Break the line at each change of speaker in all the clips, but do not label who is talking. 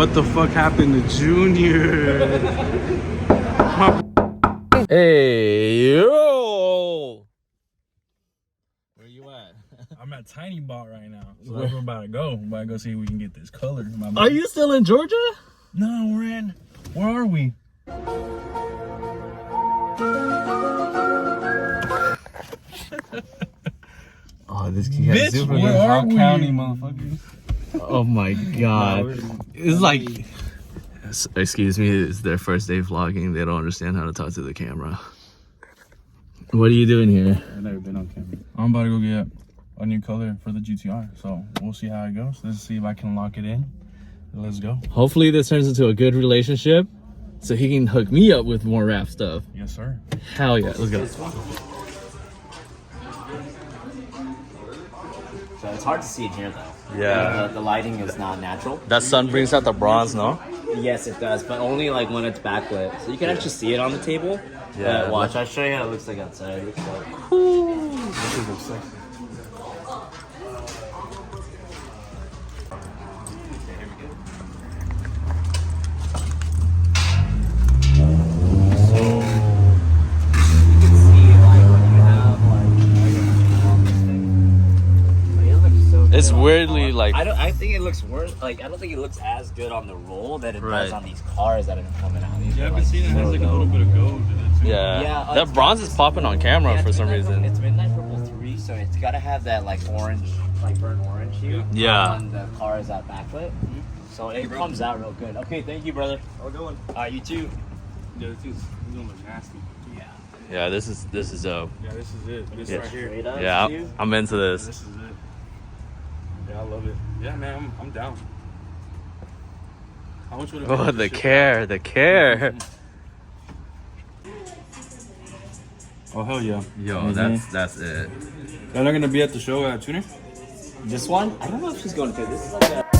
what the fuck happened to Junior?
Hey, yo! Where you at?
I'm at Tinybot right now. So that's where we're about to go. We're about to go see if we can get this color.
Are you still in Georgia?
No, we're in. Where are we?
Oh, this kid has super
where are we?
County, motherfuckers. Oh my god. It's like... Excuse me, it's their first day vlogging. They don't understand how to talk to the camera. What are you doing here?
I've never been on camera. I'm about to go get a new color for the GTR. So we'll see how it goes. Let's see if I can lock it in. Let's go.
Hopefully this turns into a good relationship so he can hook me up with more rap stuff.
Yes, sir.
Hell yeah, let's go.
So it's hard to see in here though.
Yeah.
The lighting is not natural.
That sun brings out the bronze, no?
Yes, it does, but only like when it's backlit. So you can actually see it on the table.
Yeah.
But watch, I'll show you how it looks like outside. It looks like...
This shit looks sexy.
It's weirdly like...
I think it looks worse. Like, I don't think it looks as good on the roll that it does on these cars that are coming out. These
I've been seeing it has like a little bit of gold in it too.
Yeah. That bronze is popping on camera for some reason.
It's Midnight Purple 3, so it's got to have that like orange, like burnt orange hue.
Yeah.
On the cars that backlit. So it comes out real good. Okay, thank you, brother. Have a good one. You too.
Yeah, this gonna look nasty.
Yeah.
Yeah, this is dope.
Yeah, this is it. This right here.
Yeah, I'm into this.
This is it. Yeah, I love it. Yeah, man, I'm down. How much would it be?
Oh, the care.
Oh, hell yeah.
Yo, that's it.
Y'all not gonna be at the show at Tuner?
This one? I don't know if she's going to. This is like a...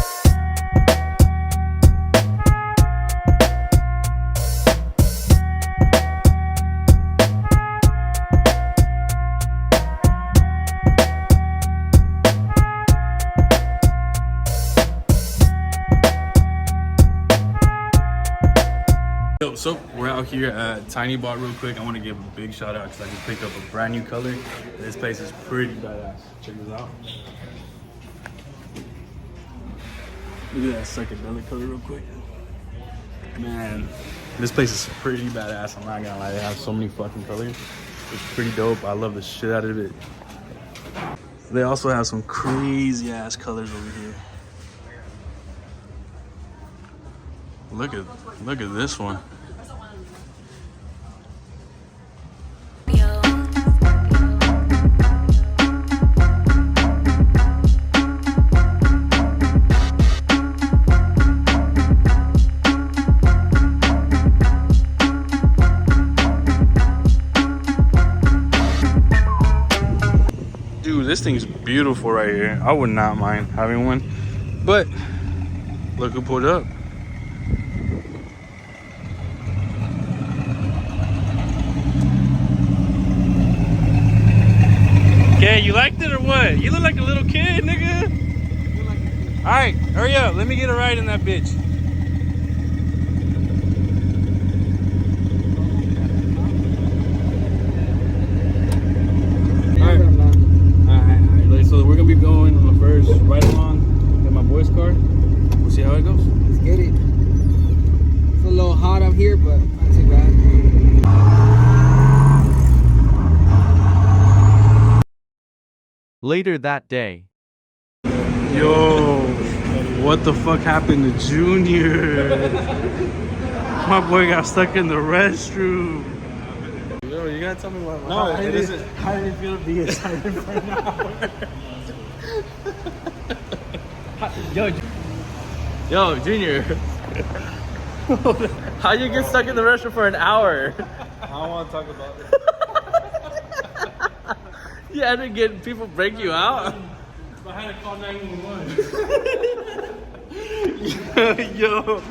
So we're out here at Tinybot real quick. I want to give a big shout out because I just picked up a brand new color. This place is pretty badass. Check this out. Look at that psychedelic color real quick. Man, this place is pretty badass. I'm not gonna lie, they have so many fucking colors. It's pretty dope. I love the shit out of it. They also have some crazy ass colors over here. Look at this one. Dude, this thing's beautiful right here. I would not mind having one, but look who pulled up. Yeah, you liked it or what? You look like a little kid, nigga. Alright, hurry up. Let me get a ride in that bitch. Alright. So we're gonna be going on the first ride along in my boy's car. We'll see how it goes.
Let's get it. It's a little hot up here, but not too bad.
Later that day.
Yo, what the fuck happened to Junior? My boy got stuck in the restroom. Yo, you gotta tell me what.
No, it isn't. How did it feel to be excited for an hour?
Yo, Junior. How you get stuck in the restroom for an hour?
I don't want to talk about it.
You had to get people break you out?
I had to call 911. Yo,